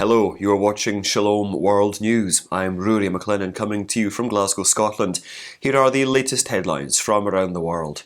Hello, you are watching Shalom World News. I'm Rory McLennan coming to you from Glasgow, Scotland. Here are the latest headlines from around the world.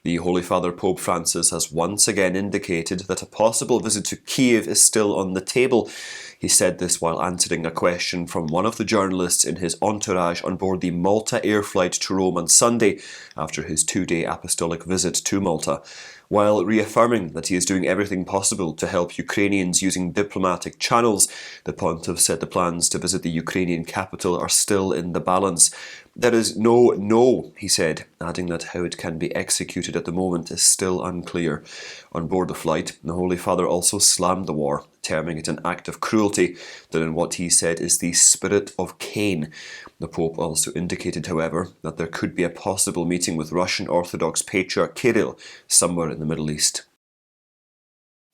The Holy Father Pope Francis has once again indicated that a possible visit to Kyiv is still on the table. He said this while answering a question from one of the journalists in his entourage on board the Malta air flight to Rome on Sunday after his two-day apostolic visit to Malta. While reaffirming that he is doing everything possible to help Ukrainians using diplomatic channels, the pontiff said the plans to visit the Ukrainian capital are still in the balance. There is no, he said, adding that how it can be executed at the moment is still unclear. On board the flight, the Holy Father also slammed the war, terming it an act of cruelty that in what he said is the spirit of Cain. The Pope also indicated, however, that there could be a possible meeting with Russian Orthodox Patriarch Kirill somewhere in the Middle East.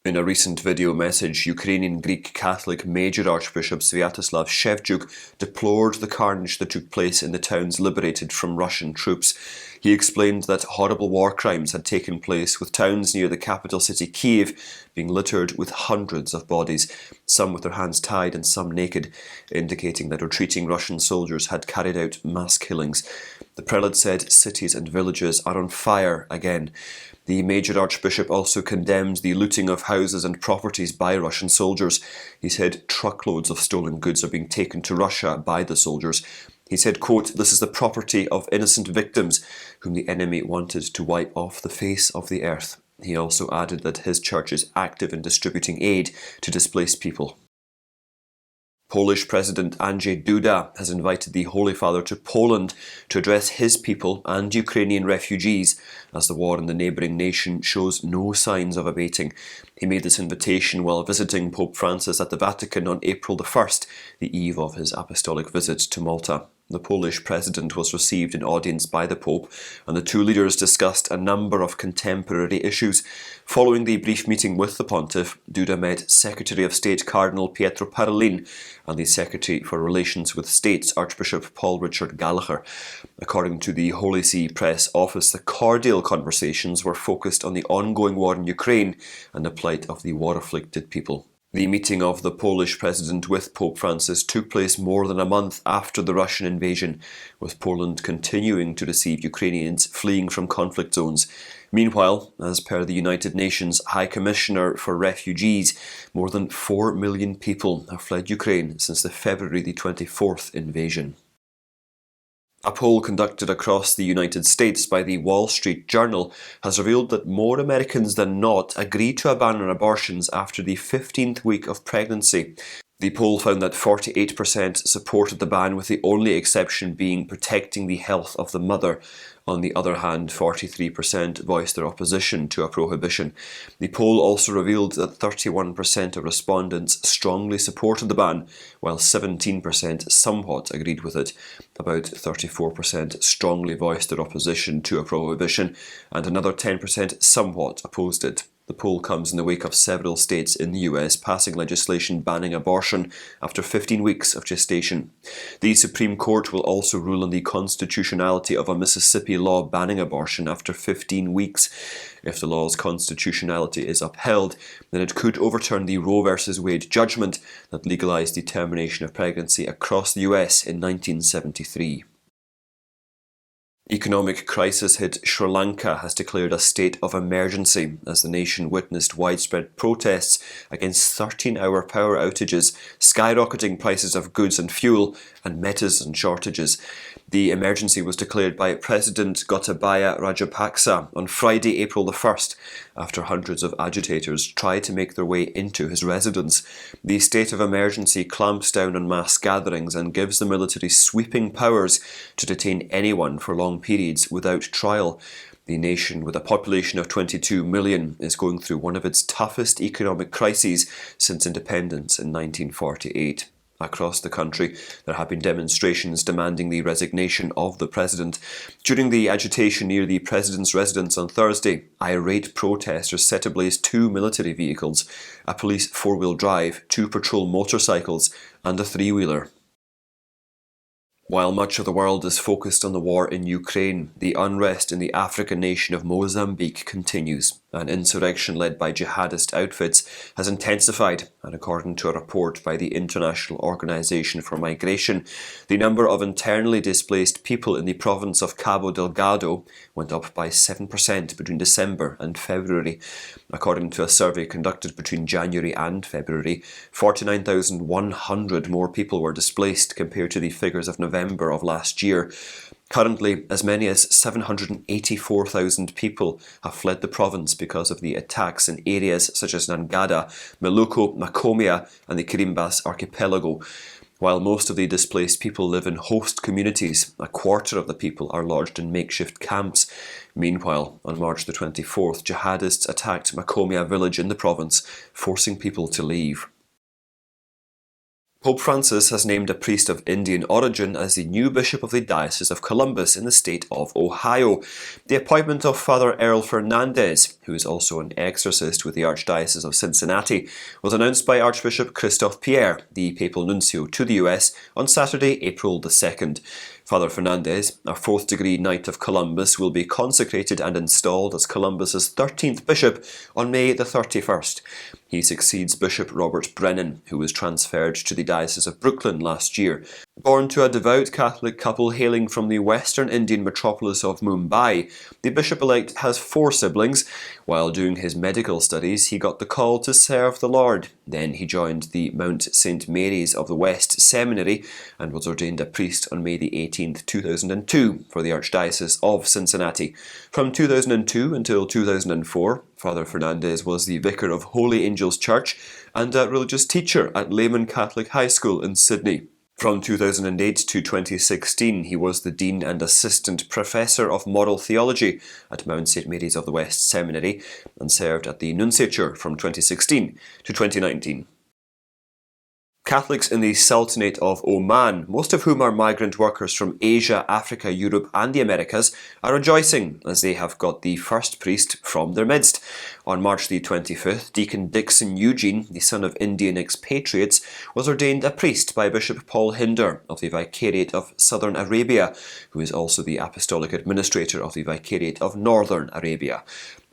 In a recent video message, Ukrainian Greek Catholic Major Archbishop Sviatoslav Shevchuk deplored the carnage that took place in the towns liberated from Russian troops. He explained that horrible war crimes had taken place, with towns near the capital city Kyiv being littered with hundreds of bodies, some with their hands tied and some naked, indicating that retreating Russian soldiers had carried out mass killings. The prelate said cities and villages are on fire again. The Major Archbishop also condemned the looting of houses and properties by Russian soldiers. He said truckloads of stolen goods are being taken to Russia by the soldiers. He said, quote, "This is the property of innocent victims whom the enemy wanted to wipe off the face of the earth." He also added that his church is active in distributing aid to displaced people. Polish President Andrzej Duda has invited the Holy Father to Poland to address his people and Ukrainian refugees as the war in the neighbouring nation shows no signs of abating. He made this invitation while visiting Pope Francis at the Vatican on April the 1st, the eve of his apostolic visit to Malta. The Polish president was received in audience by the Pope, and the two leaders discussed a number of contemporary issues. Following the brief meeting with the pontiff, Duda met Secretary of State Cardinal Pietro Parolin and the Secretary for Relations with States Archbishop Paul Richard Gallagher. According to the Holy See Press Office, the cordial conversations were focused on the ongoing war in Ukraine and the plight of the war-afflicted people. The meeting of the Polish president with Pope Francis took place more than a month after the Russian invasion, with Poland continuing to receive Ukrainians fleeing from conflict zones. Meanwhile, as per the United Nations High Commissioner for Refugees, more than 4 million people have fled Ukraine since the February the 24th invasion. A poll conducted across the United States by the Wall Street Journal has revealed that more Americans than not agree to a ban on abortions after the 15th week of pregnancy. The poll found that 48% supported the ban, with the only exception being protecting the health of the mother. On the other hand, 43% voiced their opposition to a prohibition. The poll also revealed that 31% of respondents strongly supported the ban, while 17% somewhat agreed with it. About 34% strongly voiced their opposition to a prohibition, and another 10% somewhat opposed it. The poll comes in the wake of several states in the US passing legislation banning abortion after 15 weeks of gestation. The Supreme Court will also rule on the constitutionality of a Mississippi law banning abortion after 15 weeks. If the law's constitutionality is upheld, then it could overturn the Roe v. Wade judgment that legalized the termination of pregnancy across the US in 1973. Economic crisis hit Sri Lanka has declared a state of emergency as the nation witnessed widespread protests against 13-hour power outages, skyrocketing prices of goods and fuel, and medicine shortages. The emergency was declared by President Gotabaya Rajapaksa on Friday, April the 1st, after hundreds of agitators tried to make their way into his residence. The state of emergency clamps down on mass gatherings and gives the military sweeping powers to detain anyone for long periods without trial. The nation, with a population of 22 million, is going through one of its toughest economic crises since independence in 1948. Across the country, there have been demonstrations demanding the resignation of the president. During the agitation near the president's residence on Thursday, irate protesters set ablaze 2 military vehicles, a police four-wheel drive, 2 patrol motorcycles, and a three-wheeler. While much of the world is focused on the war in Ukraine, the unrest in the African nation of Mozambique continues. An insurrection led by jihadist outfits has intensified, and according to a report by the International Organization for Migration, the number of internally displaced people in the province of Cabo Delgado went up by 7% between December and February. According to a survey conducted between January and February, 49,100 more people were displaced compared to the figures of November of last year. Currently, as many as 784,000 people have fled the province because of the attacks in areas such as Nangada, Maluku, Macomia and the Quirimbas archipelago. While most of the displaced people live in host communities, a quarter of the people are lodged in makeshift camps. Meanwhile, on March the 24th, jihadists attacked Macomia village in the province, forcing people to leave. Pope Francis has named a priest of Indian origin as the new bishop of the Diocese of Columbus in the state of Ohio. The appointment of Father Earl Fernandez, who is also an exorcist with the Archdiocese of Cincinnati, was announced by Archbishop Christophe Pierre, the papal nuncio to the US, on Saturday, April the 2nd. Father Fernandez, a fourth-degree Knight of Columbus, will be consecrated and installed as Columbus's 13th bishop on May the 31st. He succeeds Bishop Robert Brennan, who was transferred to the Diocese of Brooklyn last year. Born to a devout Catholic couple hailing from the western Indian metropolis of Mumbai, the bishop-elect has 4 siblings. While doing his medical studies, he got the call to serve the Lord. Then he joined the Mount St. Mary's of the West Seminary and was ordained a priest on May the 18th, 2002 for the Archdiocese of Cincinnati. From 2002 until 2004, Father Fernandez was the vicar of Holy Angels Church and a religious teacher at Layman Catholic High School in Sydney. From 2008 to 2016, he was the Dean and Assistant Professor of Moral Theology at Mount St. Mary's of the West Seminary and served at the Nunciature from 2016 to 2019. Catholics in the Sultanate of Oman, most of whom are migrant workers from Asia, Africa, Europe and the Americas, are rejoicing as they have got the first priest from their midst. On March the 25th, Deacon Dixon Eugene, the son of Indian expatriates, was ordained a priest by Bishop Paul Hinder of the Vicariate of Southern Arabia, who is also the Apostolic Administrator of the Vicariate of Northern Arabia.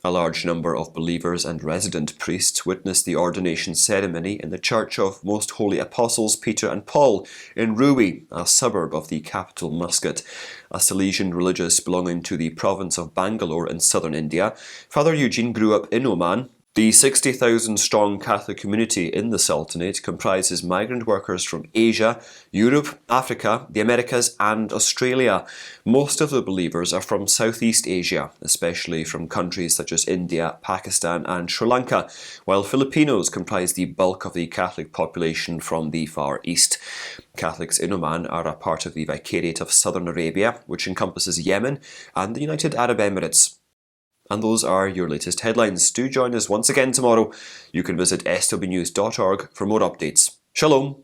A large number of believers and resident priests witnessed the ordination ceremony in the Church of Most Holy Apostles Peter and Paul in Rui, a suburb of the capital Muscat. A Salesian religious belonging to the province of Bangalore in southern India, Father Eugene grew up in Oman. The 60,000-strong Catholic community in the Sultanate comprises migrant workers from Asia, Europe, Africa, the Americas and Australia. Most of the believers are from Southeast Asia, especially from countries such as India, Pakistan and Sri Lanka, while Filipinos comprise the bulk of the Catholic population from the Far East. Catholics in Oman are a part of the Vicariate of Southern Arabia, which encompasses Yemen and the United Arab Emirates. And those are your latest headlines. Do join us once again tomorrow. You can visit swnews.org for more updates. Shalom.